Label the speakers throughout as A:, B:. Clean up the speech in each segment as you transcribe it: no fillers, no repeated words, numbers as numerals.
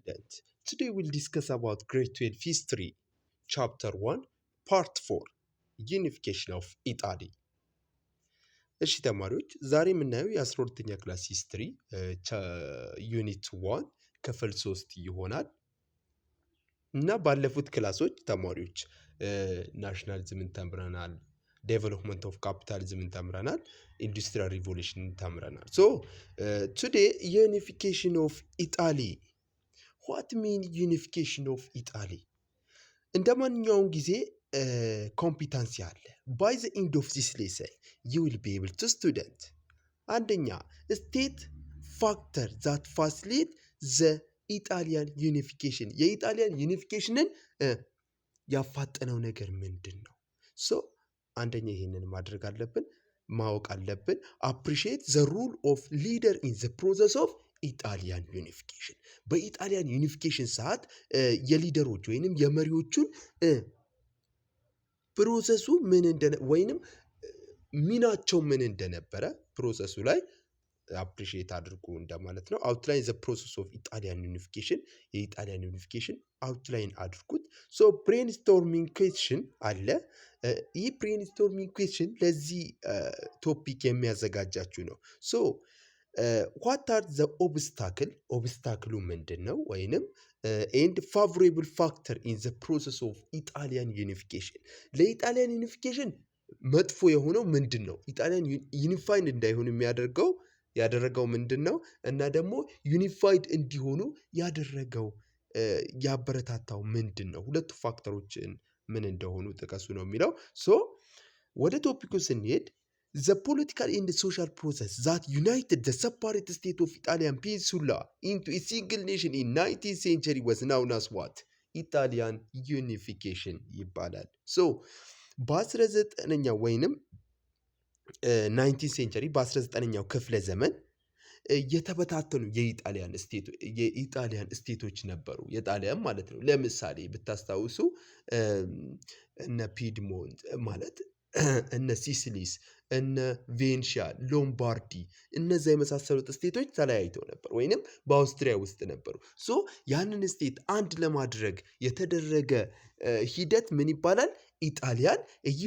A: student. Today we'll discuss about grade 12 history, chapter 1, part 4, unification of Italy. እሺ ተማሪዎች ዛሬ የምናየው የ12ኛ ክላስ ሂስትሪ ዩኒት 1 ክፍል 3 ይሆናል እና ባለፉት ክላሶች ተማሪዎች ናሽናሊዝምን ተምረናል ዴቨሎፕመንት ኦፍ ካፒታሊዝምን ተምረናል ኢንዱስትሪያል ሪቮሉሽን ተምረናል ሶ today unification of Italy. What mean unification of Italy? እንደማንኛውም ጊዜ ኮምፒታንሲ አለ by the end of this lesson you will be able to student አንደኛ state factor that facilitate the Italian unification የኢጣሊያን ዩኒፊኬሽንን ያፋጠነው ነገር ምንድነው ሶ አንደኛ ይሄንን ማድረግ አለብን ማወቅ አለብን appreciate the role of leader in the process of Italian unification በኢጣሊያን ዩኒፊኬሽን ሰዓት የሊደሮች ወይንም የመሪዎቹን ፕሮሰሱ ምን እንደነ ወይንም ሚናቸው ምን እንደነበረ ፕሮሰሱ ላይ አፕሪሺየት አድርጉ እንደማለት ነው outline the process of Italian unification የኢጣሊያን ዩኒፊኬሽን outline አድርጉት ሶ brainstorming question አለ ይህ brainstorming question ለዚህ ቶፒክ የሚያዘጋጃችሁ ነው ሶ what are the obstacle ምንድነው ወይንም and favorable factor in the process of Italian unification ለኢጣሊያን ዩኒፊኬሽን መጥፎ የሆነው ምንድነው ኢጣሊያን ዩኒፋይድ እንዳይሆን ያደረገው ምንድነው እና ደግሞ ዩኒፋይድ እንዲሆኑ ያደረገው ያበረታታው ምንድነው ሁለቱ ፋክተሮችን ምን እንደሆኑ ጥቀሱ ነው የሚለው ሶ ወደ ቶፒኩ ስንሄድ the political and social process that united the separate state of Italian peninsula into a single nation in 19th century was known as what? Italian unification ይባላል so በ19ኛው ወይንም 19th century በ19ኛው ክፍለ ዘመን የተበታተኑ የኢጣሊያን ስቴቶች ነበሩ የጣሊያን ማለት ነው ለምሳሌ ብታስታውሱ እነ ፒድሞንት ማለት እነ ሲሲሊስ እነ ቬንሺያ ሎምባርዲ እነዛ የመሳሰሉት ስቴቶች ተለያይተው ነበር ወይንም በአውስትሪያ ውስጥ ነበሩ ሶ ያንን ስቴት አንድ ለማድረግ የተደረገ ሂደት ምን ይባላል Italian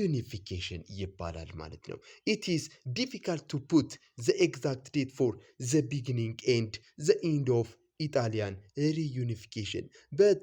A: unification ይባላል ማለት ነው it is difficult to put the exact date for the beginning and the end of Italian reunification but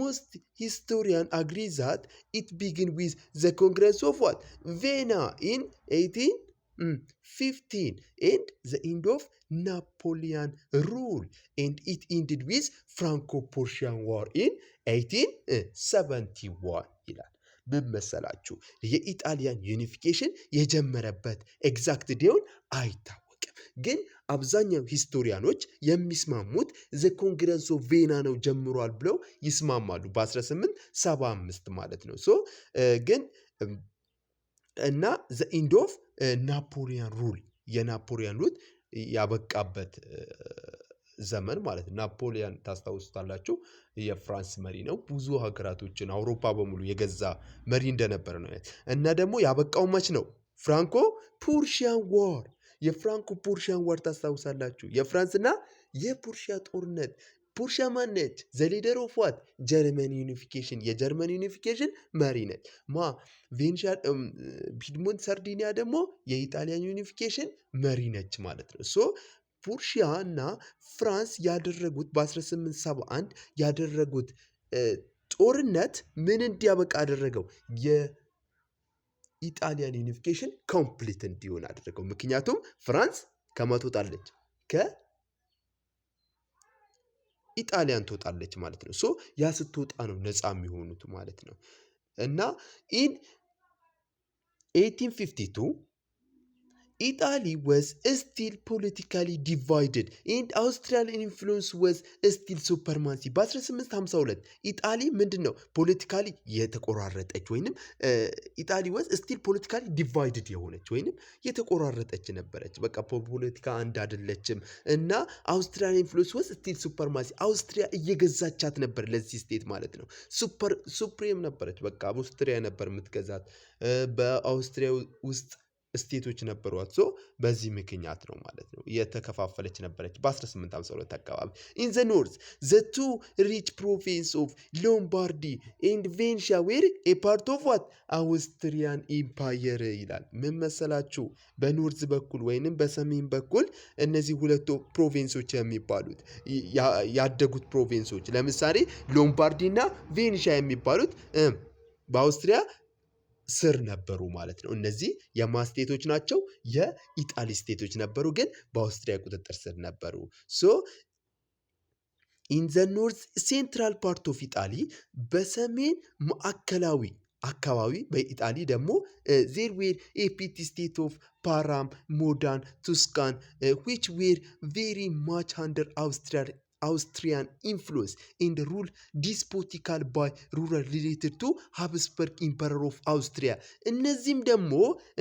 A: most historians agree that it began with the Congress of what Vienna in 1815 and the end of Napoleon rule and it ended with Franco-Prussian war in 1871 ይላል በመሰላችሁ የኢጣሊያን ዩኒፊኬሽን የጀመረበት ኤግዛክት ዴውን አይታወቅም ግን አብዛኛው ሂስቶሪያኖች የሚስማሙት ዘ ኮንግረስ ኦፍ ቬና ነው ጀምሯል ብለው ይስማማሉ በ1875 ማለት ነው ሶ ግን እና ዘ ኢንድ ኦፍ ናፖሊዮን ሩል የናፖሊዮን ሩል ያበቃበት ዘመን ማለት ናፖሊዮን ታስታውሱታላችሁ የፍራንስ መሪ ነው ብዙ ሀገራቶችን አውሮፓ በሙሉ የገዛ መሪ እንደነበር ነው እና ደግሞ ያበቃው መች ነው ፍራንኮ ፑርሺያን ዋር የፍራንኮ ፑርሺያን ዋር ታስታውሳላችሁ የፍራንስና የፑርሺያ ጦርነት ፑርሺያ ማነች ዘ ሊደር ኦፍ ዋት ጀርመን ዩኒፊኬሽን የጀርመን ዩኒፊኬሽን መሪ ነች ማ ቬንሺያ ፒድሞንት ሳርዲኒያ ደግሞ የኢጣሊያን ዩኒፊኬሽን መሪ ነች ማለት ነው ሶ ፑርሺያ እና ፍራንስ ያደረጉት በ1871 ያደረጉት ጦርነት ምን እንዲያበቃ አደረገው የኢጣሊያን ዩኒፊኬሽን ኮምፕሊት እንዲሆን አደረገው ምክንያቱም ፍራንስ ከመቶጣለች ከኢጣሊያን ተወጣለች ማለት ነው ሶ ያ ስትወጣ ነው ነፃ የሚሆኑት ማለት ነው እና in 1852 Italy was still politically divided and Austrian influence was still supremacy በ1852 ኢጣሊ ምንድነው ፖለቲካሊ የተቆራረጠች ወይንም ኢጣሊ was still politically divided የሆነች ወይንም የተቆራረጠች ነበረች በቃ ፖለቲካ አንድ አይደለችም እና Austrian influence was still supremacy አውስትሪያ እየገዛቻት ነበር ለዚህ ስቴት ማለት ነው ሱፕሪም ነበረች በቃ አውስትሪያ ነበር የምትገዛት በአውስትሪያ ውስጥ ስቴቶች ነበሯት። ሶ በዚህ ምክንያት ነው ማለት ነው የተከፋፈለች ነበረች በ1852 አካባቢ። ኢን ዘ ኖርዝ ዘ ቱ ሪች ፕሮቪንስ ኦፍ ሎምባርዲ ኤንድ ቬንሻ ዌር ኤ ፓርት ኦፍ ዋት አውስትሪያን ኢምፓየር ይላል። ምን መሰላችሁ? በኖርዝ በኩል ወይንም በሰሜን በኩል እነዚህ ሁለቱ ፕሮቪንሶች የሚባሉት ያደጉት ፕሮቪንሶች ለምሳሌ ሎምባርዲ እና ቬንሻ የሚባሉት በአውስትሪያ ስር ነበሩ ማለት ነው። እነዚህ የማስቴቶች ናቸው? የኢጣሊ ስቴቶች ነበሩ፣ ግን በአውስትሪያ ቁጥጥር ስር ነበሩ። ሶ ኢን ዘ ኖርዝ ሴንትራል ፓርት ኦፍ ኢጣሊ በሰሜን ማዕከላዊ አካባቢ በኢጣሊ ደግሞ ዜር ዌር ኤ ፒቲ ስቴት ኦፍ ፓራም ሞዳን ቱስካን ዊች ዌር ቬሪ ማች አንደር Austrian influence and rule despotical by ruler related to Habsburg Emperor of Austria እነዚህም ደግሞ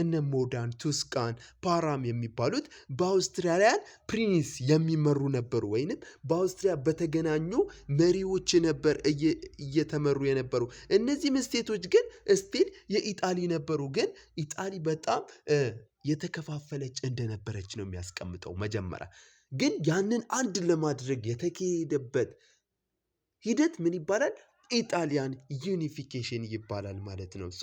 A: እነ ሞዳን ቱስካን ፓራም የሚባሉት በአውስትራሊያን ፕሪንስ የሚመሩ ነበሩ ወይንም በአውስትሪያ በተገናኙ መሪዎች ነበር እየተመሩ የነበሩ። እነዚህ ስቴቶች ግን ስቲል የኢጣሊ ነበሩ፣ ግን ኢጣሊ በጣም የተከፋፈለች እንደነበረች ነው የሚያስቀምጠው መጀመሪያ። ግን ያንን አንድ ለማድረግ የተካሄደበት ሂደት ምን ይባላል? ኢጣሊያን ዩኒፊኬሽን ይባላል ማለት ነው። ሶ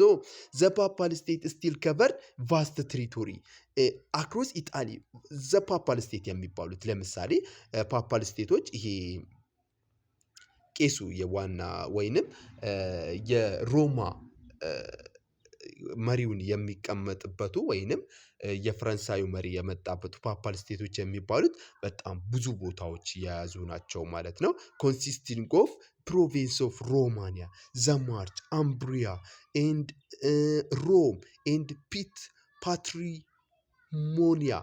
A: ዘ ፓፓል ስቴት ስቲል ከቨርድ ቫስት ትሪቶሪ አክሮስ ኢጣሊ። ዘ ፓፓል ስቴት የሚባሉት ለምሳሌ ፓፓል ስቴቶች ይሄ ቄሱ የዋና ወይንም የሮማ መሪውን የሚቀመጥበቱ ወይንም የፈረንሳዩ መሪ የመጣበት ፓፓል ስቴቶች የሚባሉት በጣም ብዙ ቦታዎች የያዙ ናቸው ማለት ነው። ኮንሲስቲንግ ኦፍ ፕሮቪንስ ኦፍ ሮማኒያ ዘማርች አምብሪያ ኤንድ ሮም ኤንድ ፒት ፓትሪሞኒያ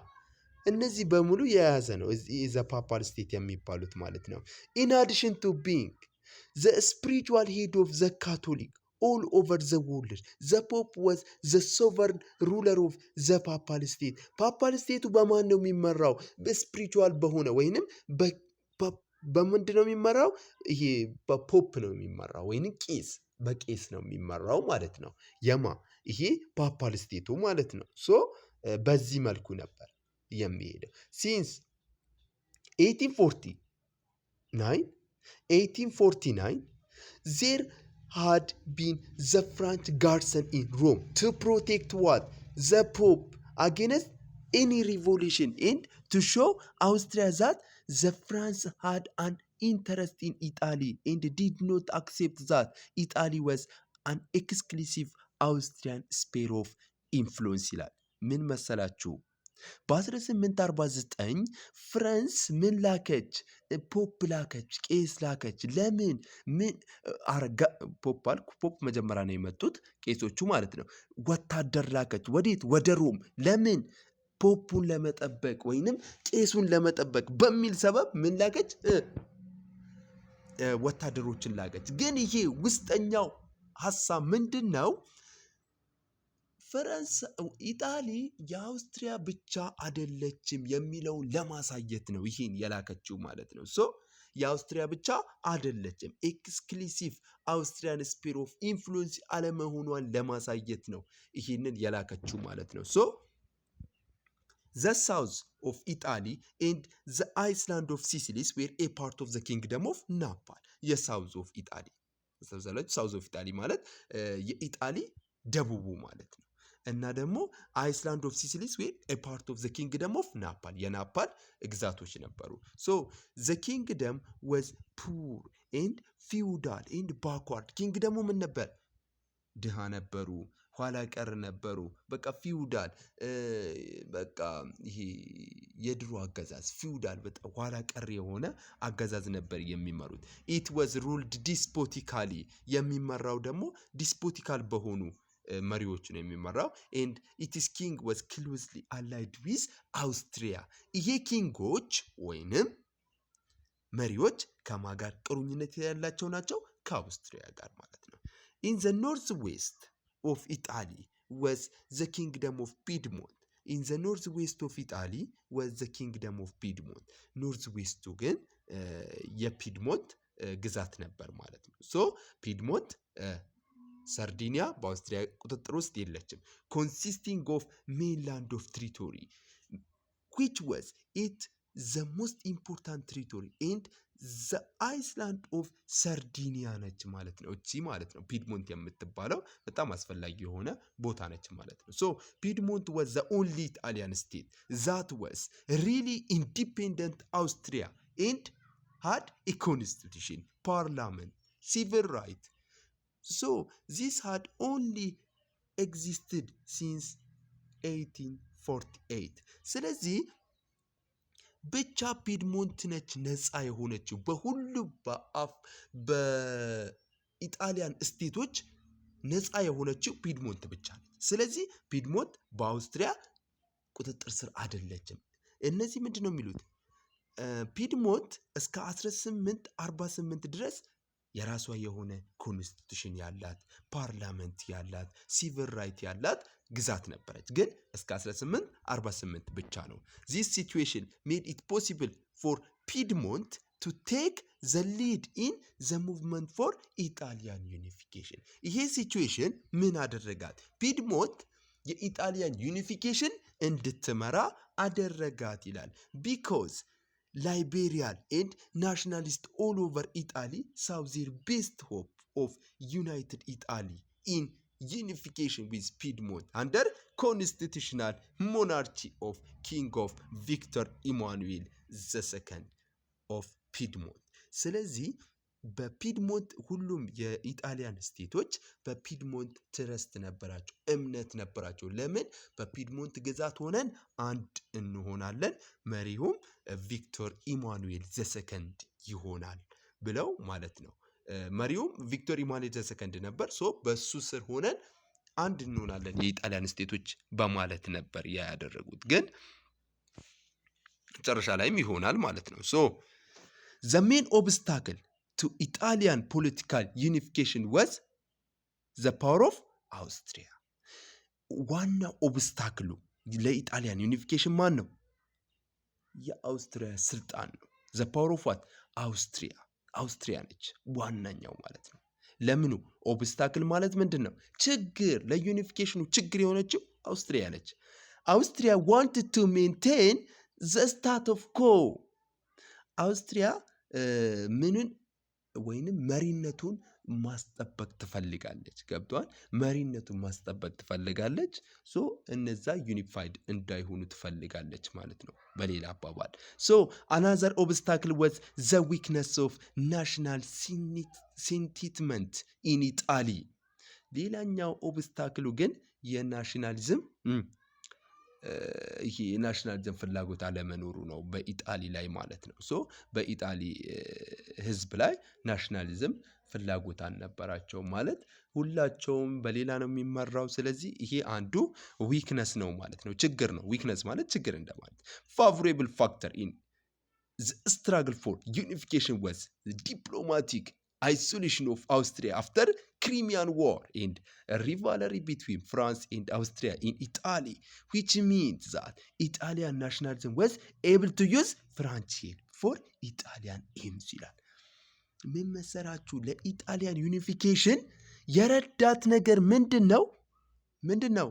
A: እነዚህ በሙሉ የያዘ ነው ዘ ፓፓል ስቴት የሚባሉት ማለት ነው። ኢን አዲሽን ቱ ቢንግ ዘ ስፒሪቹዋል ሄድ ኦፍ ዘ ካቶሊክ all over the world the pope was the sovereign ruler of the papal state papal state በማን ነው የሚመራው? በስፒሪቹዋል በሆነ ወይንም በምንድን ነው የሚመራው? ይሄ በፖፕ ነው የሚመራው ወይንም በቄስ ነው የሚመራው ማለት ነው። ይሄ ፓፓል ስቴቱ ማለት ነው። ሶ በዚህ መልኩ ነበር የሚሄደው ሲንስ 1849 there had been the French garrison in Rome to protect what? The Pope against any revolution and to show Austria that the France had an interest in Italy and did not accept that Italy was an exclusive Austrian sphere of influence ይላል። ምን መሰላችሁ? በ1849 ፍራንስ ምን ላከች? ፖፕ ላከች፣ ቄስ ላከች። ለምን? ምን አረጋ? ፖፕ መጀመሪያ ነው የመጡት ቄሶቹ ማለት ነው። ወታደር ላከች። ወዴት? ወደ ሮም። ለምን? ፖፑን ለመጠበቅ ወይንም ቄሱን ለመጠበቅ በሚል ሰበብ ምን ላከች? ወታደሮችን ላከች። ግን ይሄ ውስጠኛው ሀሳብ ምንድን ነው? ኢጣሊ የአውስትሪያ ብቻ አይደለችም የሚለውን ለማሳየት ነው ይህን የላከችው ማለት ነው። ሶ የአውስትሪያ ብቻ አይደለችም፣ ኤክስክሉሲቭ አውስትሪያን ስፔር ኦፍ ኢንፍሉዌንስ አለመሆኗን ለማሳየት ነው ይህንን የላከችው ማለት ነው። ሶ the south of Italy and the island of Sicily were a part of the kingdom of Naples የሳውዝ ኦፍ ኢጣሊ ሳውዝ ኦፍ ኢጣሊ ማለት የኢጣሊ ደቡቡ ማለት ነው። እና ደግሞ አይስላንድ ኦፍ ሲሲሊስ ዌር ኤ ፓርት ኦፍ ዘ ኪንግደም ኦፍ ናፓል የናፓል ግዛቶች ነበሩ። ሶ ዘ ኪንግደም ዋዝ ፑር ኤንድ ፊውዳል ኤንድ ባክዋርድ። ኪንግደሙ ምን ነበር? ድሃ ነበሩ፣ ኋላ ቀር ነበሩ። በቃ ፊውዳል በቃ ይሄ የድሮ አገዛዝ ፊውዳል በጣም ኋላ ቀር የሆነ አገዛዝ ነበር የሚመሩት። ኢት ዋዝ ሩልድ ዲስፖቲካሊ የሚመራው ደግሞ ዲስፖቲካል በሆኑ መሪዎች ነው የሚመራው። ኤንድ ኢትስ ኪንግ ዋዝ ክሎዝሊ አላይድ ዊዝ አውስትሪያ። ይሄ ኪንጎች ወይንም መሪዎች ከማን ጋር ቁርኝነት ያላቸው ናቸው? ከአውስትሪያ ጋር ማለት ነው። ኢን ዘ ኖርዝ ዌስት ኦፍ ኢጣሊ ዋዝ ዘ ኪንግደም ኦፍ ፒድሞንት። ኢን ዘ ኖርዝ ዌስት ኦፍ ኢጣሊ ዋዝ ዘ ኪንግደም ኦፍ ፒድሞንት። ኖርዝ ዌስቱ ግን የፒድሞንት ግዛት ነበር ማለት ነው። ሶ ፒድሞንት ሰርዲኒያ በአውስትሪያ ቁጥጥር ውስጥ የለችም። consisting of mainland of territory which was it the most important territory and the island of sardinia ነች ማለት ነው። እቺ ማለት ነው ፒድሞንት የምትባለው በጣም አስፈላጊ የሆነ ቦታ ነች ማለት ነው። so piedmont was the only Italian state that was really independent Austria and had a constitution, parliament, civil right. So this had only existed since 1848. ስለዚህ ብቻ ፒድሞንት ነች ነፃ የሆነችው በሁሉም በኢጣሊያን ስቴቶች ነፃ የሆነችው ፒድሞንት ብቻ ነች። ስለዚህ ፒድሞንት በአውስትሪያ ቁጥጥር ስር አይደለችም። እነዚህ ምንድነው የሚሉት? ፒድሞንት እስከ 1848 ድረስ የራሷ የሆነ ኮንስቲቱሽን ያላት፣ ፓርላመንት ያላት፣ ሲቪል ራይት ያላት ግዛት ነበረች። ግን እስከ 1848 ብቻ ነው። this situation made it possible for Piedmont to take the lead in the movement for Italian unification. ይሄ ሲቹዌሽን ምን አደረጋት? ፒድሞንት የኢጣሊያን ዩኒፊኬሽን እንድትመራ አደረጋት ይላል። because Liberian and nationalists all over Italy saw their best hope of united Italy in unification with Piedmont under constitutional monarchy of King of Victor Emmanuel II of Piedmont. ስለዚህ በፒድሞንት ሁሉም የኢጣሊያን ስቴቶች በፒድሞንት ትረስት ነበራቸው፣ እምነት ነበራቸው። ለምን? በፒድሞንት ግዛት ሆነን አንድ እንሆናለን፣ መሪውም ቪክቶር ኢማኑኤል ዘሰከንድ ይሆናል ብለው ማለት ነው። መሪውም ቪክቶር ኢማኑኤል ዘሰከንድ ነበር። ሶ በሱ ስር ሆነን አንድ እንሆናለን የኢጣሊያን ስቴቶች በማለት ነበር ያደረጉት። ግን መጨረሻ ላይም ይሆናል ማለት ነው። ሶ the main obstacle to Italian political unification was the power of Austria. ዋና ኦብስታክሉ ለኢጣሊያን ዩኒፊኬሽን ማን ነው? የአውስትሪያ ስልጣን ነው። the power of what? አውስትሪያ ነች ዋናኛው ማለት ነው። ለምኑ ኦብስታክል ማለት ምንድን ነው? ችግር፣ ለዩኒፊኬሽኑ ችግር የሆነችው አውስትሪያ ነች። አውስትሪያ wanted to maintain the status quo. አውስትሪያ ምንን ወይንም መሪነቱን ማስጠበቅ ትፈልጋለች። ገብቷል? መሪነቱን ማስጠበቅ ትፈልጋለች። ሶ እነዛ ዩኒፋይድ እንዳይሆኑ ትፈልጋለች ማለት ነው በሌላ አባባል። ሶ another obstacle was the weakness of national sentiment in Italy. ሌላኛው ኦብስታክሉ ግን የናሽናሊዝም ይሄ የናሽናሊዝም ፍላጎት አለመኖሩ ነው በኢጣሊ ላይ ማለት ነው። ሶ በኢጣሊ ህዝብ ላይ ናሽናሊዝም ፍላጎት አልነበራቸውም ማለት ሁላቸውም በሌላ ነው የሚመራው። ስለዚህ ይሄ አንዱ ዊክነስ ነው ማለት ነው፣ ችግር ነው። ዊክነስ ማለት ችግር እንደማለት። favorable factor in the struggle for unification was the diplomatic isolation of Austria after Crimean War and a rivalry between France and Austria in Italy, which means that Italian nationalism was able to use French help for Italian aims ይላል። ምን መሰራችሁ? ለኢጣሊያን ዩኒፊኬሽን የረዳት ነገር ምንድን ነው?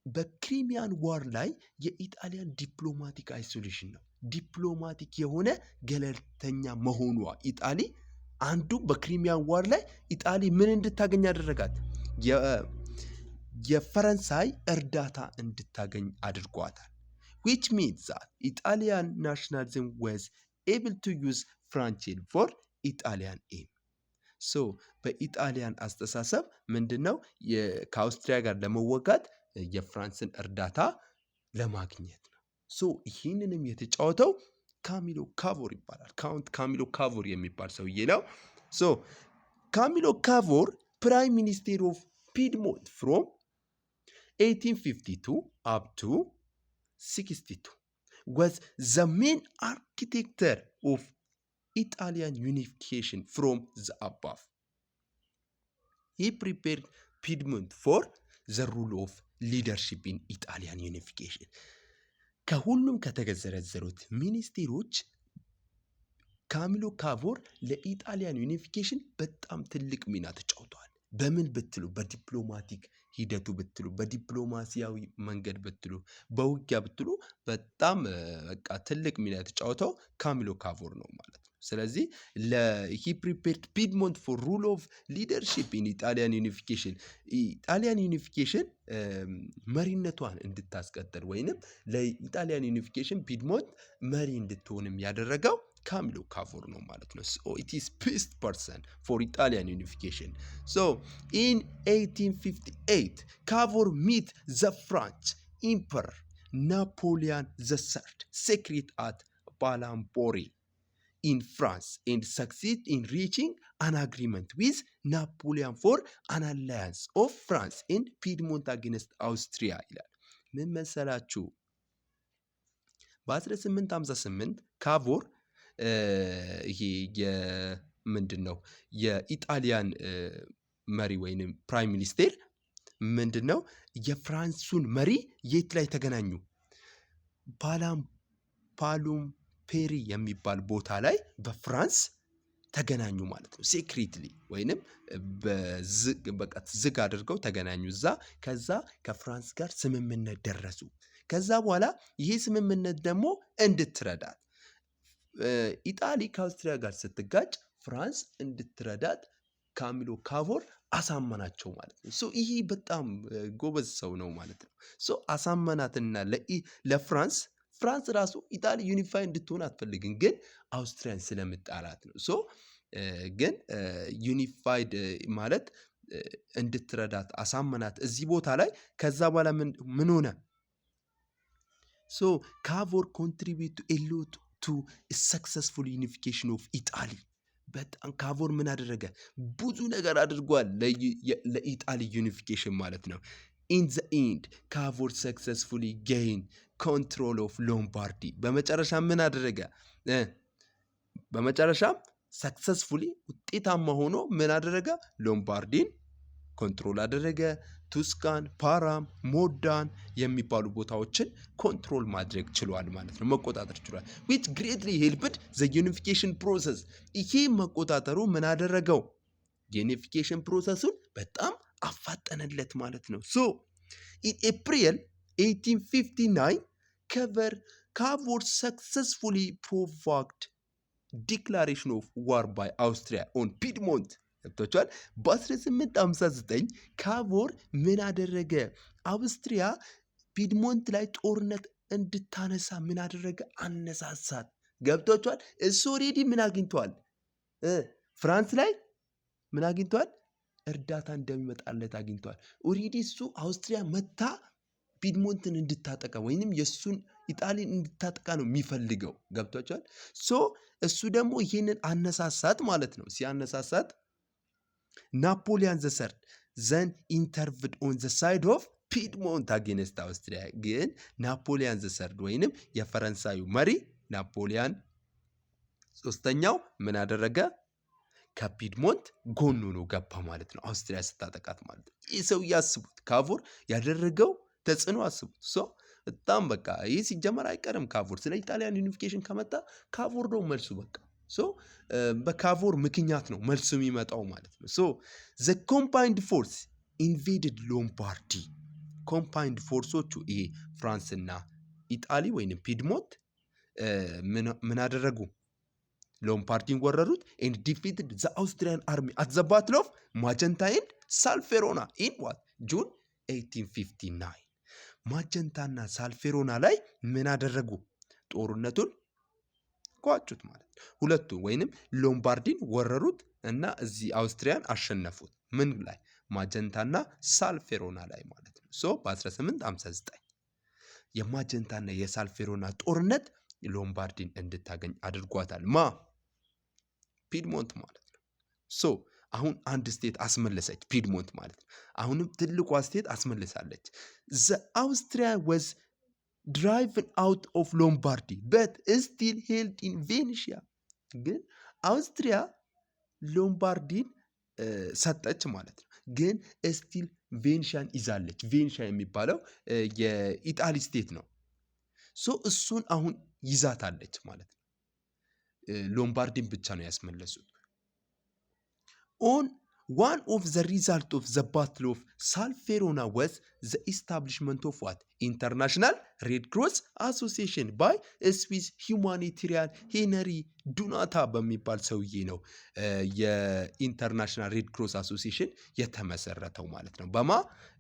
A: በክሪሚያን ዋር ላይ የኢጣሊያን ዲፕሎማቲክ አይሶሌሽን ነው። ዲፕሎማቲክ የሆነ ገለልተኛ መሆኗ ኢጣሊ አንዱ በክሪሚያን ዋር ላይ ኢጣሊ ምን እንድታገኝ አደረጋት? የፈረንሳይ እርዳታ እንድታገኝ አድርጓታል። which means that Italian nationalism was able to use French help for Italian aim. so በኢጣሊያን አስተሳሰብ ምንድነው ከአውስትሪያ ጋር ለመወጋት የፍራንስን እርዳታ ለማግኘት ነው። ሶ ይህንንም የተጫወተው ካሚሎ ካቮር ይባላል። ካውንት ካሚሎ ካቮር የሚባል ሰውዬ ነው። ሶ ካሚሎ ካቮር ፕራይም ሚኒስቴር ኦፍ ፒድሞንት ፍሮም 1852 up to 62 was the main architecture of Italian unification from the above. He prepared Piedmont for the role of leadership in Italian unification. ከሁሉም ከተዘረዘሩት ሚኒስቴሮች ካሚሎ ካቮር ለኢጣሊያን ዩኒፊኬሽን በጣም ትልቅ ሚና ተጫውተዋል። በምን ብትሉ በዲፕሎማቲክ ሂደቱ ብትሉ በዲፕሎማሲያዊ መንገድ ብትሉ በውጊያ ብትሉ በጣም በቃ ትልቅ ሚና የተጫወተው ካሚሎ ካቮር ነው ማለት ነው። ስለዚህ he prepared Piedmont for rule of leadership in Italian unification ኢጣሊያን ዩኒፊኬሽን መሪነቷን እንድታስቀጥል ወይንም ለኢጣሊያን ዩኒፊኬሽን ፒድሞንት መሪ እንድትሆንም ያደረገው ካሚሎ ካቮር ነው ማለት ነው። So it is best person for Italian unification. So in 1858 Cavour meet the French Emperor Napoleon III secret at Balambori in France and succeed in reaching an agreement with Napoleon for an alliance of France and Piedmont against Austria ይላል። ምን መሰላችሁ? በ1858 ካቮር ይሄ ምንድን ነው የኢጣሊያን መሪ ወይንም ፕራይም ሚኒስቴር ምንድን ነው የፍራንሱን መሪ የት ላይ ተገናኙ? ፓሉምፔሪ የሚባል ቦታ ላይ በፍራንስ ተገናኙ ማለት ነው። ሴክሬትሊ ወይንም ዝግ አድርገው ተገናኙ እዛ። ከዛ ከፍራንስ ጋር ስምምነት ደረሱ። ከዛ በኋላ ይሄ ስምምነት ደግሞ እንድትረዳት ኢጣሊ ከአውስትሪያ ጋር ስትጋጭ ፍራንስ እንድትረዳት ካሚሎ ካቮር አሳመናቸው ማለት ነው። ሶ ይሄ በጣም ጎበዝ ሰው ነው ማለት ነው። ሶ አሳመናትና ለፍራንስ ራሱ ኢጣሊ ዩኒፋይ እንድትሆን አትፈልግም፣ ግን አውስትሪያን ስለምጣላት ነው። ሶ ግን ዩኒፋይድ ማለት እንድትረዳት አሳመናት እዚህ ቦታ ላይ። ከዛ በኋላ ምን ሆነ? ሶ ካቮር ኮንትሪቢዩት ኤ ሎት ቱ ሰክሰስፉል ዩኒፊኬሽን ኦፍ ኢጣሊ። በጣም ካቮር ምን አደረገ? ብዙ ነገር አድርጓል ለኢጣሊ ዩኒፊኬሽን ማለት ነው። ኢን ዘ ኤንድ ካቮር ሰክሰስፉሊ ጌይን ኮንትሮል ኦፍ ሎምባርዲ። በመጨረሻ ምን አደረገ? በመጨረሻም ሰክሰስፉሊ ውጤታማ ሆኖ ምን አደረገ? ሎምባርዲን ኮንትሮል አደረገ። ቱስካን፣ ፓራም፣ ሞዳን የሚባሉ ቦታዎችን ኮንትሮል ማድረግ ችሏል ማለት ነው፣ መቆጣጠር ችሏል። which greatly helped the unification process። ይሄ መቆጣጠሩ ምን አደረገው? ዩኒፊኬሽን ፕሮሰሱን በጣም አፋጠነለት ማለት ነው። ሶ in April 1859 Cavour successfully provoked declaration of war by Austria on Piedmont። ገብቷቸዋል። በ1859 ካቮር ምን አደረገ? አውስትሪያ ፒድሞንት ላይ ጦርነት እንድታነሳ ምን አደረገ? አነሳሳት። ገብቷቸዋል። እሱ ኦሬዲ ምን አግኝተዋል? ፍራንስ ላይ ምን አግኝተዋል? እርዳታ እንደሚመጣለት አግኝተዋል። ኦሬዲ እሱ አውስትሪያ መታ ፒድሞንትን እንድታጠቃ ወይንም የእሱን ኢጣሊን እንድታጠቃ ነው የሚፈልገው። ገብቷቸዋል። ሶ እሱ ደግሞ ይህንን አነሳሳት ማለት ነው። ሲያነሳሳት ናፖሊዮን ዘ ሰርድ ዘን ኢንተርቭድ ኦን ዘ ሳይድ ኦፍ ፒድሞንት አጌንስት አውስትሪያ። ግን ናፖሊዮን ዘ ሰርድ ወይንም የፈረንሳዩ መሪ ናፖሊዮን ሶስተኛው ምን አደረገ? ከፒድሞንት ጎኑ ነው ገባ ማለት ነው፣ አውስትሪያ ስታጠቃት ማለት ነው። ይህ ሰው ያስቡት፣ ካቮር ያደረገው ተጽዕኖ አስቡት። ሶ በጣም በቃ ይህ ሲጀመር አይቀርም። ካቮር ስለ ኢጣሊያን ዩኒፊኬሽን ከመጣ ካቮር ነው መልሱ በቃ። ሶ በካቮር ምክንያት ነው መልሱ የሚመጣው ማለት ነው። ሶ ዘ ኮምባይንድ ፎርስ ኢንቬድድ ሎምባርዲ። ኮምባይንድ ፎርሶቹ ይሄ ፍራንስና ኢጣሊ ወይንም ፒድሞንት ምን አደረጉ? ሎምባርዲን ወረሩት። ኤንድ ዲፊትድ ዘ አውስትሪያን አርሚ አት ዘ ባትል ኦፍ ማጀንታ ኤንድ ሳልፌሮና ኢን ዋት ጁን 1859። ማጀንታና ሳልፌሮና ላይ ምን አደረጉ? ጦርነቱን ቋጩት ማለት ነው። ሁለቱ ወይንም ሎምባርዲን ወረሩት እና እዚህ አውስትሪያን አሸነፉት። ምን ላይ? ማጀንታና ሳልፌሮና ላይ ማለት ነው። ሶ በ1859 የማጀንታና የሳልፌሮና ጦርነት ሎምባርዲን እንድታገኝ አድርጓታል። ፒድሞንት ማለት ነው። ሶ አሁን አንድ ስቴት አስመለሰች፣ ፒድሞንት ማለት ነው። አሁንም ትልቋ ስቴት አስመልሳለች። ዘ አውስትሪያ ወዝ ድራይቭን አውት ኦፍ ሎምባርዲ በት ስቲል ሄልድ ኢን ቬኔሽያ። ግን አውስትሪያ ሎምባርዲን ሰጠች ማለት ነው፣ ግን ስቲል ቬኔሽያን ይዛለች። ቬኔሽያ የሚባለው የኢጣሊ ስቴት ነው። ሶ እሱን አሁን ይዛታለች ማለት ነው። ሎምባርዲን ብቻ ነው ያስመለሱት። ኦን One of the result of the Battle of Salferona was the establishment of what? International Red Cross Association by ስዊስ ሁማኒቴሪያን ሄነሪ ዱናታ በሚባል ሰውዬ ነው የኢንተርናሽናል ሬድ ክሮስ አሶሲዬሽን የተመሰረተው ማለት ነው።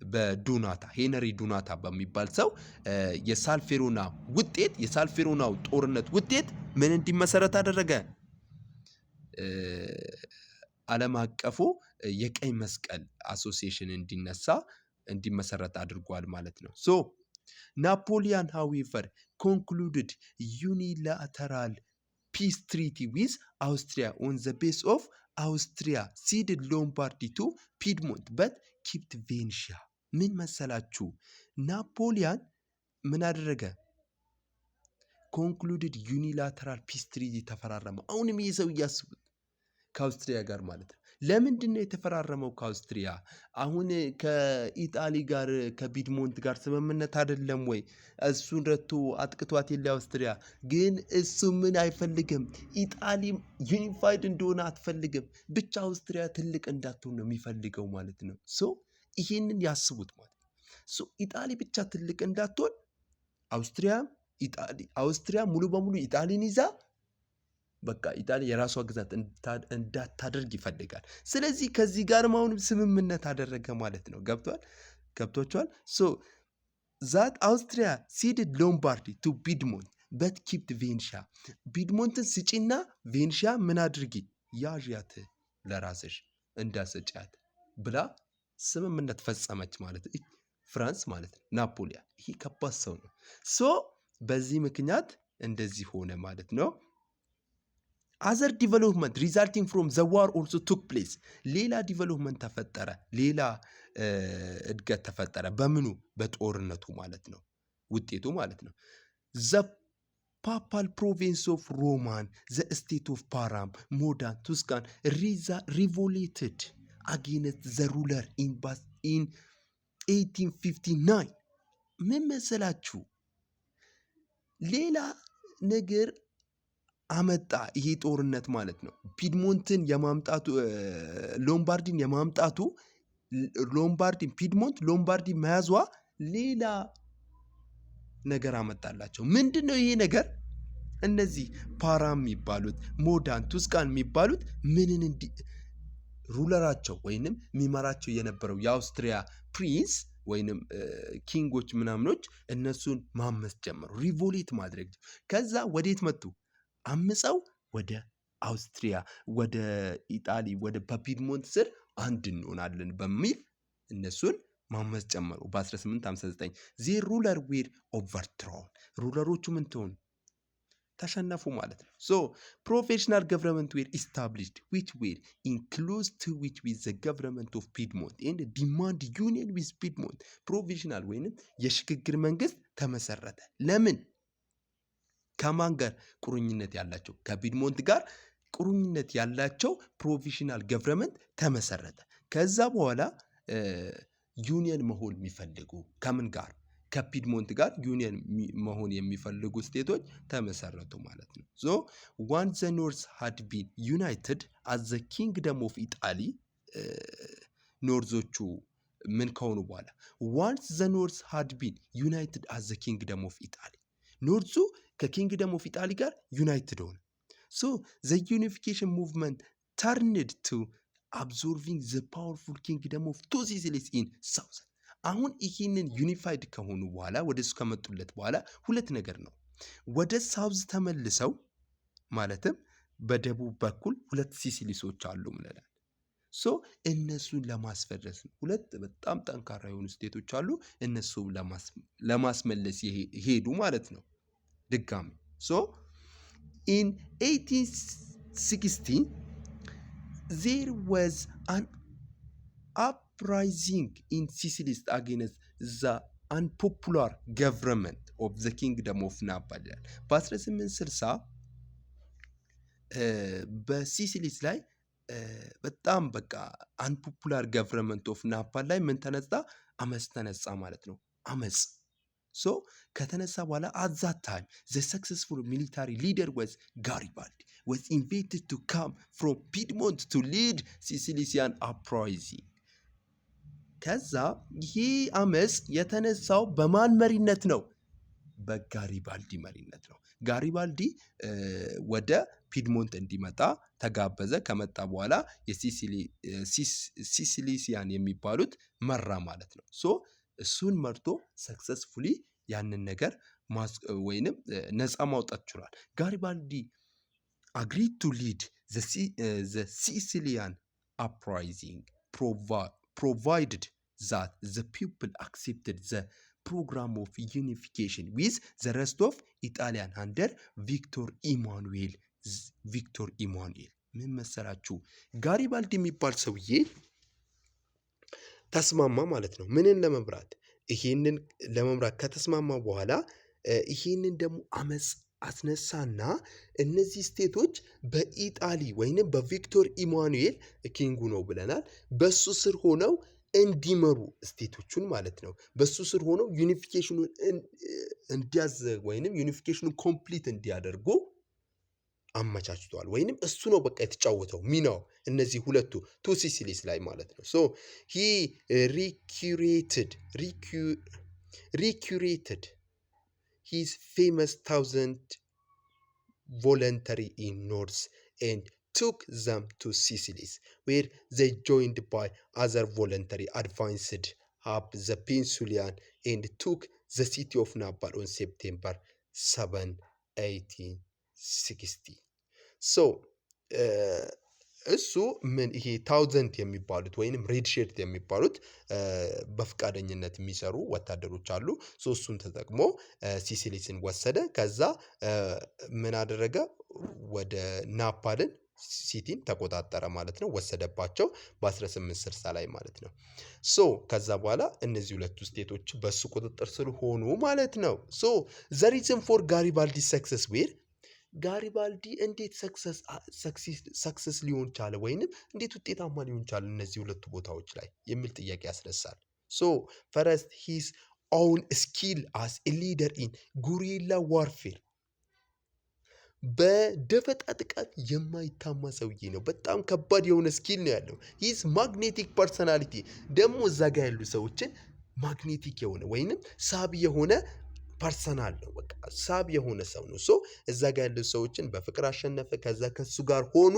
A: በዱናታ ሄነሪ ዱናታ በሚባል ሰው የሳልፌሮና ውጤት የሳልፌሮናው ጦርነት ውጤት ምን እንዲመሰረት አደረገ? ዓለም አቀፉ የቀይ መስቀል አሶሲዬሽን እንዲመሰረት አድርጓል ማለት ነው። ሶ ናፖሊዮን however concluded unilateral peace treaty with Austria on the basis of Austria ceded Lombardy to Piedmont but kept Venetia። ምን መሰላችሁ? ናፖሊዮን ምን አደረገ? concluded unilateral peace treaty ተፈራረመ። አሁንም ይህ ሰው እያስቡት ከአውስትሪያ ጋር ማለት ነው። ለምንድን ነው የተፈራረመው ከአውስትሪያ? አሁን ከኢጣሊ ጋር ከፒድሞንት ጋር ስምምነት አይደለም ወይ? እሱን ረቶ አጥቅቷት የለ አውስትሪያ። ግን እሱ ምን አይፈልግም? ኢጣሊ ዩኒፋይድ እንደሆነ አትፈልግም። ብቻ አውስትሪያ ትልቅ እንዳትሆን ነው የሚፈልገው ማለት ነው። ሶ ይሄንን ያስቡት ማለት ነው። ሶ ኢጣሊ ብቻ ትልቅ እንዳትሆን አውስትሪያ ሙሉ በሙሉ ኢጣሊን ይዛ በቃ ኢጣሊ የራሷ ግዛት እንዳታደርግ ይፈልጋል። ስለዚህ ከዚህ ጋር አሁንም ስምምነት አደረገ ማለት ነው። ገብቷቸዋል። ሶ ዛት አውስትሪያ ሲድድ ሎምባርዲ ቱ ፒድሞንት በት ኪፕት ቬንሺያ። ፒድሞንትን ስጪና ቬንሺያ ምን አድርጊ ያዥያት ለራስሽ እንዳሰጫት ብላ ስምምነት ፈጸመች ማለት ነው። ፍራንስ ማለት ነው፣ ናፖሊያ። ይሄ ከባድ ሰው ነው። ሶ በዚህ ምክንያት እንደዚህ ሆነ ማለት ነው። አዘር ዲቨሎፕመንት ሪዛልቲንግ ፍሮም ዘ ዋር ኦልሶ ቱክ ፕሌስ። ሌላ ዲቨሎፕመንት ተፈጠረ፣ ሌላ እድገት ተፈጠረ። በምኑ? በጦርነቱ ማለት ነው፣ ውጤቱ ማለት ነው። ዘ ፓፓል ፕሮቪንስ ኦፍ ሮማን ዘ ስቴት ኦፍ ፓራም ሞዳን ቱስካን ሪቮሌትድ አጌንስት ዘ ሩለር ኢን 1859። ምን መሰላችሁ? ሌላ ነገር አመጣ ይሄ ጦርነት ማለት ነው። ፒድሞንትን የማምጣቱ ሎምባርዲን የማምጣቱ ፒድሞንት ሎምባርዲን መያዟ ሌላ ነገር አመጣላቸው። ምንድን ነው ይሄ ነገር? እነዚህ ፓራም የሚባሉት ሞዳን ቱስካን የሚባሉት ሩለራቸው ወይንም የሚመራቸው የነበረው የአውስትሪያ ፕሪንስ ወይንም ኪንጎች ምናምኖች እነሱን ማመስ ጀመሩ፣ ሪቮሌት ማድረግ። ከዛ ወዴት መጡ? አምፀው ወደ አውስትሪያ፣ ወደ ኢጣሊ፣ ወደ በፒድሞንት ስር አንድ እንሆናለን በሚል እነሱን ማመስ ጀመሩ። በ1859 ዜ ሩለር ዌር ኦቨርትሮን። ሩለሮቹ ምን ትሆኑ? ተሸነፉ ማለት ነው። ሶ ፕሮፌሽናል ገቨርንመንት ዌር ኢስታብሊሽድ ዊች ዌር ኢን ክሎዝ ቱ ዊች ዊዝ ዘ ገቨርንመንት ኦፍ ፒድሞንት ኤንድ ዲማንድ ዩኒየን ዊዝ ፒድሞንት። ፕሮፌሽናል ወይንም የሽግግር መንግስት ተመሰረተ። ለምን? ከማን ጋር ቁርኝነት ያላቸው? ከፒድሞንት ጋር ቁርኝነት ያላቸው ፕሮፌሽናል ገቨርንመንት ተመሰረተ። ከዛ በኋላ ዩኒየን መሆን የሚፈልጉ ከምን ጋር? ከፒድሞንት ጋር ዩኒየን መሆን የሚፈልጉ ስቴቶች ተመሰረቱ ማለት ነው። ሶ ዋን ዘ ኖርዝ ሃድ ቢን ዩናይትድ አዝ ዘ ኪንግደም ኦፍ ኢጣሊ። ኖርዞቹ ምን ከሆኑ በኋላ ዋንስ ዘ ኖርዝ ሃድ ቢን ዩናይትድ አዝ ዘ ኪንግደም ኦፍ ኢጣሊ። ኖርዙ ከኪንግደም ኦፍ ኢጣሊ ጋር ዩናይትድ ሆነ። ሶ ዘ ዩኒፊኬሽን ሙቭመንት ተርንድ ቱ አብዞርቪንግ ዘ ፓወርፉል ኪንግደም ኦፍ ቱ ሲሲሊስ ኢን ሳውዝ። አሁን ይህንን ዩኒፋይድ ከሆኑ በኋላ ወደሱ ከመጡለት በኋላ ሁለት ነገር ነው። ወደ ሳውዝ ተመልሰው ማለትም በደቡብ በኩል ሁለት ሲሲሊሶች አሉ ምንላል። ሶ እነሱን ለማስፈረስ ነው። ሁለት በጣም ጠንካራ የሆኑ ስቴቶች አሉ፣ እነሱ ለማስመለስ ሄዱ ማለት ነው ድጋሚ። ሶ ኢን 1816 there was an uprising in Sicily against the unpopular government of the kingdom of Naples። በ1860 በሲሲሊስ ላይ በጣም በቃ አንፖፑላር ገቨርንመንት ኦፍ ናፓል ላይ ምን ተነሳ? አመፅ ተነሳ ማለት ነው። አመፅ ከተነሳ በኋላ አት ዛት ታይም ዘ ሰክሰስፉል ሚሊታሪ ሊደር ወዝ ጋሪባልዲ። was invited to come from Piedmont to lead Sicilian uprising. ከዛ ይህ አመፅ የተነሳው በማን መሪነት ነው? በጋሪባልዲ መሪነት ነው። ጋሪባልዲ ወደ ፒድሞንት እንዲመጣ ተጋበዘ። ከመጣ በኋላ ሲሲሊሲያን የሚባሉት መራ ማለት ነው። ሶ እሱን መርቶ ሰክሰስፉሊ ያንን ነገር ወይንም ነፃ ማውጣት ችሏል። ጋሪባልዲ agreed to lead the Sicilian uprising provided that the people accepted the program of unification with the rest of Italian under ቪክቶር ኢማኑኤል። ምን መሰላችሁ? ጋሪባልዲ የሚባል ሰውዬ ተስማማ ማለት ነው። ምንን ለመምራት? ይሄንን ለመምራት ከተስማማ በኋላ ይሄንን ደግሞ አመፅ አስነሳና እነዚህ ስቴቶች በኢጣሊ ወይንም በቪክቶር ኢማኑኤል ኪንጉ ነው ብለናል፣ በሱ ስር ሆነው እንዲመሩ ስቴቶቹን ማለት ነው። በሱ ስር ሆነው ዩኒፊኬሽኑን እንዲያዝ ወይንም ዩኒፊኬሽኑን ኮምፕሊት እንዲያደርጉ አመቻችቷል። ወይንም እሱ ነው በቃ የተጫወተው ሚናው እነዚህ ሁለቱ ቱ ሲሲሊስ ላይ ማለት ነው። ሶ ሂ recruited his famous 1,000 voluntary in North and took them to Sicily, where they joined by other voluntary advanced up the peninsula and took the city of Naples on September 7, 1860. So እሱ ምን ይሄ 1000 የሚባሉት ወይንም ሬድ ሼርት የሚባሉት በፍቃደኝነት የሚሰሩ ወታደሮች አሉ። እሱን ተጠቅሞ ሲሲሊስን ወሰደ። ከዛ ምን አደረገ? ወደ ናፓልን ሲቲን ተቆጣጠረ ማለት ነው። ወሰደባቸው በ1860 ላይ ማለት ነው። ሶ ከዛ በኋላ እነዚህ ሁለቱ ስቴቶች በሱ ቁጥጥር ስር ሆኑ ማለት ነው። ሶ ዘ ሪዝን ፎር ጋሪባልዲ ሰክሰስ ዌር ጋሪባልዲ እንዴት ሰክሰስ ሊሆን ቻለ ወይንም እንዴት ውጤታማ ሊሆን ቻለ እነዚህ ሁለቱ ቦታዎች ላይ የሚል ጥያቄ ያስነሳል። ሶ ፈረስት ሂዝ ኦውን ስኪል አስ ኤ ሊደር ኢን ጉሪላ ዋርፌር፣ በደፈጣ ጥቃት የማይታማ ሰውዬ ነው። በጣም ከባድ የሆነ ስኪል ነው ያለው። ሂዝ ማግኔቲክ ፐርሰናሊቲ ደግሞ እዛ ጋር ያሉ ሰዎችን ማግኔቲክ የሆነ ወይንም ሳቢ የሆነ ፐርሰናል ነው። በቃ ሳብ የሆነ ሰው ነው። ሶ እዛ ጋር ያሉ ሰዎችን በፍቅር አሸነፈ። ከዛ ከሱ ጋር ሆኑ።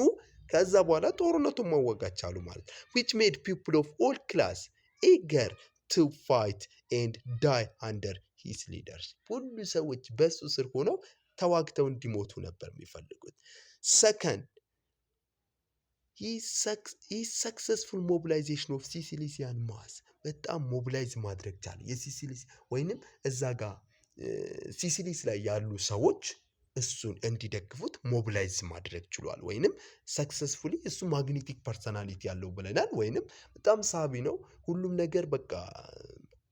A: ከዛ በኋላ ጦርነቱን መወጋት ቻሉ ማለት ነው። which made people of all class eager to fight and die under his leadership። ሁሉ ሰዎች በሱ ስር ሆነው ተዋግተው እንዲሞቱ ነበር የሚፈልጉት። second his successful mobilization of Sicilian mass፣ በጣም ሞቢላይዝ ማድረግ ቻለ የሲሲሊስ ወይንም እዛ ጋር ሲሲሊስ ላይ ያሉ ሰዎች እሱን እንዲደግፉት ሞቢላይዝ ማድረግ ችሏል። ወይንም ሰክሰስፉሊ እሱ ማግኔቲክ ፐርሰናሊቲ ያለው ብለናል። ወይንም በጣም ሳቢ ነው። ሁሉም ነገር በቃ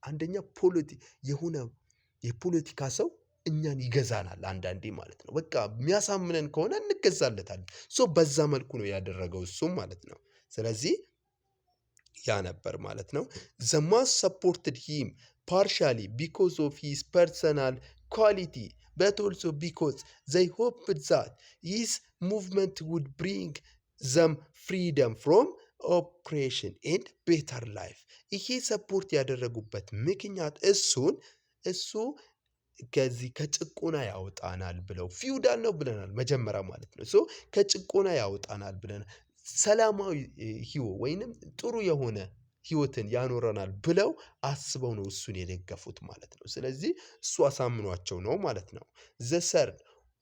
A: አንደኛ የሆነ የፖለቲካ ሰው እኛን ይገዛናል አንዳንዴ ማለት ነው። በቃ የሚያሳምነን ከሆነ እንገዛለታለን። ሶ በዛ መልኩ ነው ያደረገው እሱም ማለት ነው። ስለዚህ ያ ነበር ማለት ነው። the mass supported him partially because of his personal quality, but also because they hoped that his movement would bring them freedom from oppression and better life። ይሄ ሰፖርት ያደረጉበት ምክንያት እሱ ከዚህ ከጭቆና ያወጣናል ብለው ፊውዳል ነው ብለናል መጀመሪያ ማለት ነው። ሶ ከጭቆና ያወጣናል ብለናል፣ ሰላማዊ ህይወት ወይንም ጥሩ የሆነ ህይወትን ያኖረናል ብለው አስበው ነው እሱን የደገፉት ማለት ነው። ስለዚህ እሱ አሳምኗቸው ነው ማለት ነው። the third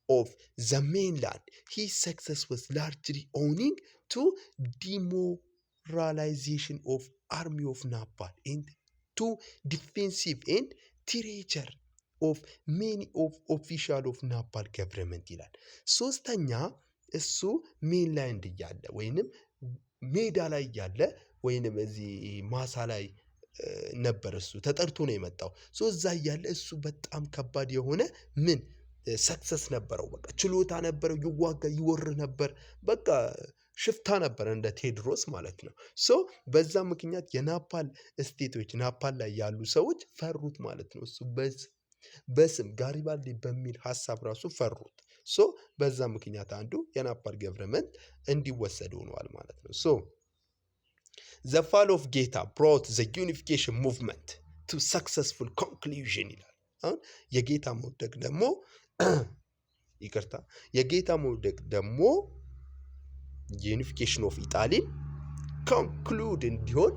A: of the mainland his success was largely owing to demoralization of army of Napal and to defensive and treachery of many of official of Napal government ይላል። ሶስተኛ እሱ ሜንላንድ እያለ ወይንም ሜዳ ላይ እያለ ወይንም እዚህ ማሳ ላይ ነበር እሱ ተጠርቶ ነው የመጣው። ሶ እዛ እያለ እሱ በጣም ከባድ የሆነ ምን ሰክሰስ ነበረው። በቃ ችሎታ ነበረው፣ ይዋጋ ይወር ነበር። በቃ ሽፍታ ነበር እንደ ቴዎድሮስ ማለት ነው። ሶ በዛ ምክንያት የናፓል ስቴቶች ናፓል ላይ ያሉ ሰዎች ፈሩት ማለት ነው። እሱ በስም ጋሪባልዲ በሚል ሀሳብ ራሱ ፈሩት። ሶ በዛ ምክንያት አንዱ የናፓል ገቨርንመንት እንዲወሰድ ሆኗል ማለት ነው። ሶ the fall of ጌታ brought the unification movement to successful conclusion ይላል። አሁን የጌታ መውደቅ ደግሞ ይቅርታ የጌታ መውደቅ ደግሞ ዩኒፊኬሽን ኦፍ ኢጣሊን ኮንክሉድ እንዲሆን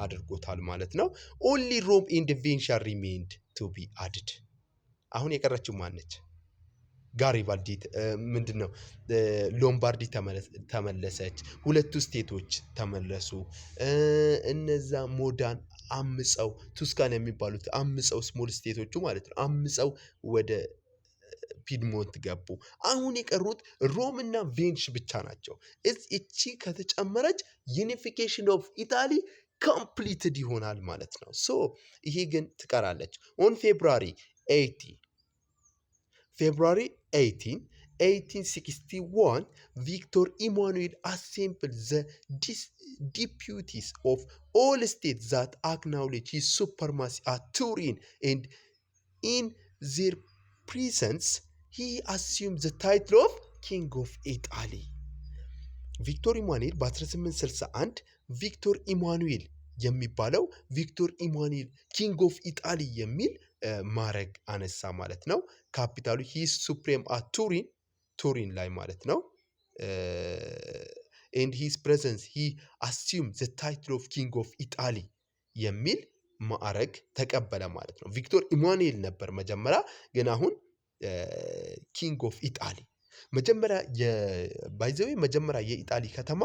A: አድርጎታል ማለት ነው። ኦንሊ ሮም ኤንድ ቬንሻ ሪሜንድ ቱ ቢ አድድ። አሁን የቀረችው ማነች? ጋሪባልዲ ምንድን ነው? ሎምባርዲ ተመለሰች። ሁለቱ ስቴቶች ተመለሱ። እነዛ ሞዳን አምፀው ቱስካን የሚባሉት አምፀው ስሞል ስቴቶቹ ማለት ነው አምፀው ወደ ፒድሞንት ገቡ። አሁን የቀሩት ሮም እና ቬንሽ ብቻ ናቸው። እቺ ከተጨመረች ዩኒፊኬሽን ኦፍ ኢጣሊ ኮምፕሊትድ ይሆናል ማለት ነው። ሶ ይሄ ግን ትቀራለች። ኦን ፌብሩዋሪ 18 1861 ቪክቶር ኢማኑኤል አሴምብል ዘ ዲፒዩቲስ ኦፍ ኦል ስቴትስ ዛት አክናውሌጅ ሂዝ ሱፐርማሲ አት ቱሪን ኤንድ ኢን ዜር ፕሪሰንስ ሂ አሲዩምድ ዘ ታይትል ኦፍ ኪንግ ኦፍ ኢጣሊ። ቪክቶር ኢማኑኤል በ1861 ቪክቶር ኢማኑኤል የሚባለው ቪክቶር ኢማኑኤል ኪንግ ኦፍ ኢጣሊ የሚል ማዕረግ አነሳ ማለት ነው። ካፒታሉ ሂዝ ሱፕሬም አት ቱሪን ላይ ማለት ነው። ኤንድ ሂዝ ፕሬዘንስ ሂ አሲዩም ዘ ታይትል ኦፍ ኪንግ ኦፍ ኢጣሊ የሚል ማዕረግ ተቀበለ ማለት ነው። ቪክቶር ኢማኑኤል ነበር መጀመሪያ፣ ግን አሁን ኪንግ ኦፍ ኢጣሊ። መጀመሪያ የኢጣሊ ከተማ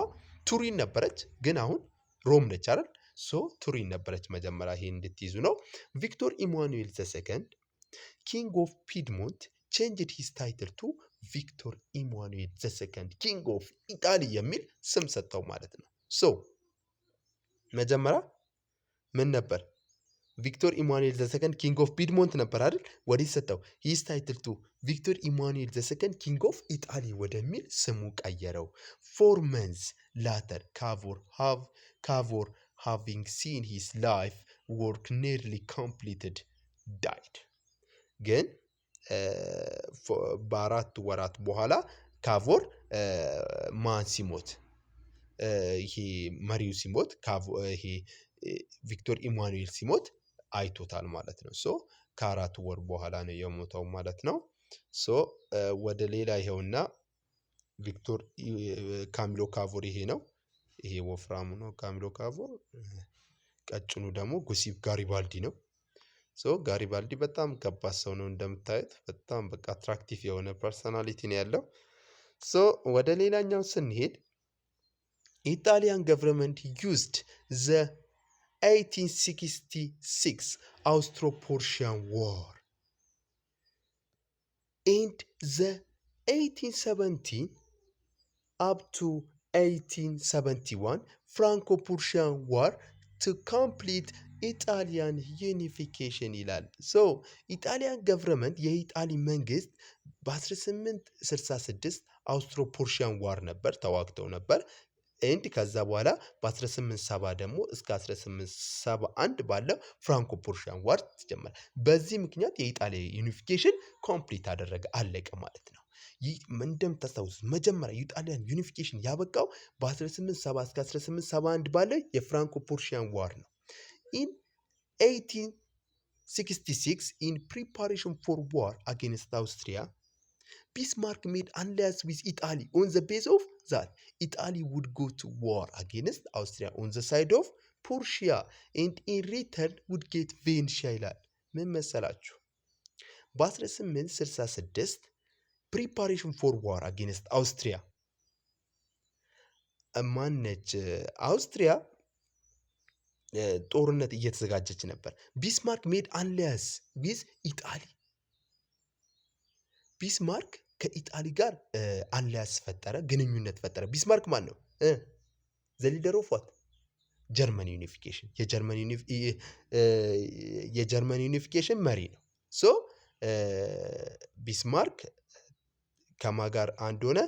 A: ቱሪን ነበረች፣ ግን አሁን ሮም ነች አይደል? ሶ ቱሪን ነበረች መጀመሪያ። ይሄ እንድትይዙ ነው። ቪክቶር ኢማኑኤል ዘ ሰከንድ ኪንግ ኦፍ ፒድሞንት ቼንጅድ ሂዝ ታይትል ቱ ቪክቶር ኢማኑኤል ዘ ሰከንድ ኪንግ ኦፍ ኢጣሊ የሚል ስም ሰጠው ማለት ነው። ሶ መጀመሪያ ምን ነበር? ቪክቶር ኢማኑኤል ዘ ሰከንድ ኪንግ ኦፍ ፒድሞንት ነበር አይደል? ወዲህ ሰጠው ሂዝ ታይትል ቱ ቪክቶር ኢማኑኤል ዘ ሰከንድ ኪንግ ኦፍ ኢጣሊ ወደሚል ስሙ ቀየረው። 4 months later ካቮር having seen his life work nearly completed died። ግን በ4 ወራት በኋላ ካቮር ማን ሲሞት ይሄ መሪው ሲሞት ይሄ ቪክቶር ኢማኑኤል ሲሞት አይቶታል ማለት ነው። ሶ ከ4 ወር በኋላ ነው የሞተው ማለት ነው። ሶ ወደ ሌላ ይሄውና ቪክቶር ካሚሎ ካቮር ይሄ ነው። ይሄ ወፍራሙ ነው ካሚሎ ካቮር። ቀጭኑ ደግሞ ጉሲፕ ጋሪባልዲ ነው። ሶ ጋሪባልዲ በጣም ከባድ ሰው ነው እንደምታዩት። በጣም በቃ አትራክቲቭ የሆነ ፐርሰናሊቲ ነው ያለው። ሶ ወደ ሌላኛው ስንሄድ ኢጣሊያን ገቨርንመንት ዩዝድ ዘ 1866 አውስትሮ-ፖርሺያን ዋር ኤንድ ዘ 1870 up to 1871 ፍራንኮ-ፑርሺያን ዋር to complete ኢጣሊያን ዩኒፊኬሽን ይላል። ሶ ኢጣሊያን ገቨርንመንት የኢጣሊ መንግስት በ1866 አውስትሮ-ፖርሺያን ዋር ነበር፣ ተዋግተው ነበር። ኤንድ ከዛ በኋላ በ1870 ደግሞ እስከ 1871 ባለው ፍራንኮ-ፑርሺያን ዋር ተጀመረ። በዚህ ምክንያት የኢጣሊያ ዩኒፊኬሽን ኮምፕሊት አደረገ፣ አለቀ ማለት ነው። ይህ እንደምታስታውሱት መጀመሪያ የኢጣሊያን ዩኒፊኬሽን ያበቃው በ1870 እስከ 1871 ባለው የፍራንኮ-ፑርሺያን ዋር ነው። ኢን 1866 in preparation for war against Austria, Bismarck made alliance with Italy on the basis of that Italy would go to war against Austria on the side of Prussia and in return would get Venetia ይላል። ምን መሰላችሁ? በ1866 preparation for war against Austria ማነች? አውስትሪያ ጦርነት እየተዘጋጀች ነበር። ቢስማርክ ሜድ አሊያንስ ዊዝ ኢጣሊ። ቢስማርክ ከኢጣሊ ጋር አሊያንስ ፈጠረ፣ ግንኙነት ፈጠረ። ቢስማርክ ማን ነው? ዘ ሊደር ኦፍ ዋት? ጀርመን ዩኒፊኬሽን። የጀርመን ዩኒፊኬሽን መሪ ነው። ሶ ቢስማርክ ከማ ጋር አንድ ሆነ?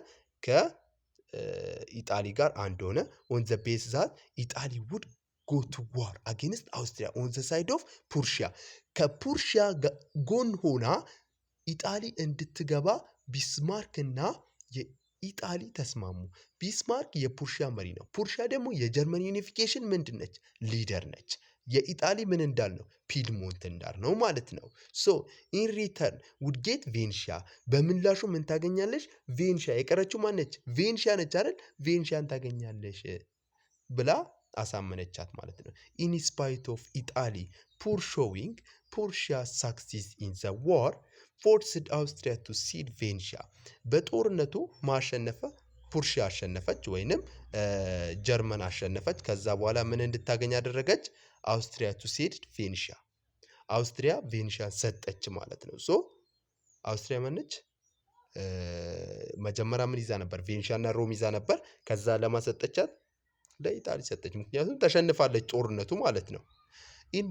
A: ከኢጣሊ ጋር አንድ ሆነ። ኦን ዘ ቤዝ ዛት ኢጣሊ ውድ go to war against Austria on the side of Prussia ከፑርሺያ ጎን ሆና ኢጣሊ እንድትገባ ቢስማርክ እና የኢጣሊ ተስማሙ። ቢስማርክ የፑርሺያ መሪ ነው። ፑርሺያ ደግሞ የጀርመን ዩኒፊኬሽን ምንድን ነች? ሊደር ነች። የኢጣሊ ምን እንዳል ነው? ፒድሞንት እንዳል ነው ማለት ነው። ሶ ኢን ሪተርን ውድ ጌት ቬንሺያ። በምላሹ ምን ታገኛለሽ? ቬንሺያ። የቀረችው ማነች? ቬንሺያ ነች አይደል? ቬንሺያን ታገኛለሽ ብላ አሳመነቻት ማለት ነው። ኢን ስፓይት ኦፍ ኢጣሊ ፑር ሾዊንግ ፑርሺያ ሳክሲስ ኢን ዘ ዋር ፎርስድ አውስትሪያ ቱ ሲድ ቬንሺያ። በጦርነቱ ማሸነፈ ፑርሺያ አሸነፈች ወይንም ጀርመን አሸነፈች። ከዛ በኋላ ምን እንድታገኝ አደረገች? አውስትሪያ ቱ ሲድ ቬንሺያ። አውስትሪያ ቬንሺያን ሰጠች ማለት ነው። ሶ አውስትሪያ ማነች? መጀመሪያ ምን ይዛ ነበር? ቬንሺያና ሮም ይዛ ነበር። ከዛ ለማሰጠቻት ለኢጣሊ ሰጠች። ምክንያቱም ተሸንፋለች ጦርነቱ ማለት ነው። ኢን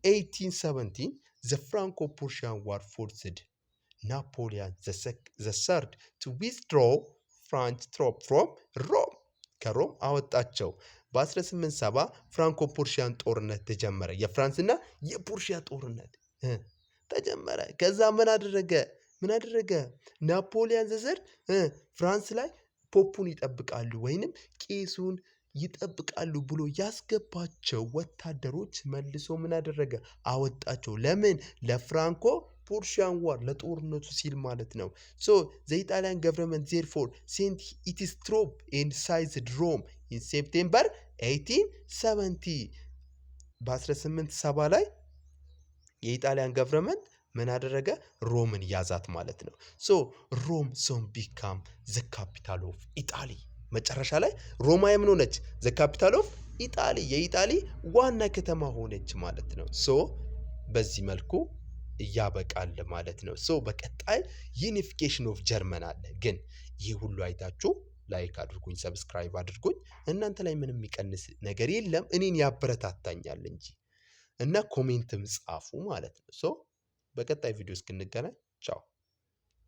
A: 1817 ዘ ፍራንኮ ፑርሺያን ዋር ፎርስድ ናፖሊያን ዘ ሰርድ ቱ ዊዝድሮ ፍራንች ትሮፕ ፍሮም ሮም። ከሮም አወጣቸው። በ1870 ፍራንኮ ፑርሺያን ጦርነት ተጀመረ። የፍራንስና የፑርሺያ ጦርነት ተጀመረ። ከዛ ምን አደረገ? ናፖሊያን ዘሰርድ ፍራንስ ላይ ፖፑን ይጠብቃሉ ወይንም ቄሱን ይጠብቃሉ ብሎ ያስገባቸው ወታደሮች መልሶ ምን አደረገ? አወጣቸው። ለምን? ለፍራንኮ ፑርሺያን ዋር ለጦርነቱ ሲል ማለት ነው። ሶ ዘ ኢጣሊያን ገቨርንመንት ዜርፎር ሴንት ኢትስ ትሮፕ ኤንድ ሳይዝድ ሮም ኢን ሴፕቴምበር 1870። በ1870 ላይ የኢጣሊያን ገቨርንመንት ምን አደረገ? ሮምን ያዛት ማለት ነው። ሶ ሮም ሶን ቢካም ዘ ካፒታል ኦፍ ኢጣሊ። መጨረሻ ላይ ሮማ የምን ሆነች? ዘ ካፒታል ኦፍ ኢጣሊ፣ የኢጣሊ ዋና ከተማ ሆነች ማለት ነው። ሶ በዚህ መልኩ ያበቃል ማለት ነው። ሶ በቀጣይ ዩኒፊኬሽን ኦፍ ጀርመን አለ። ግን ይህ ሁሉ አይታችሁ ላይክ አድርጉኝ፣ ሰብስክራይብ አድርጉኝ። እናንተ ላይ ምንም የሚቀንስ ነገር የለም፣ እኔን ያበረታታኛል እንጂ እና ኮሜንትም ጻፉ ማለት ነው። ሶ በቀጣይ ቪዲዮ እስክንገናኝ ቻው።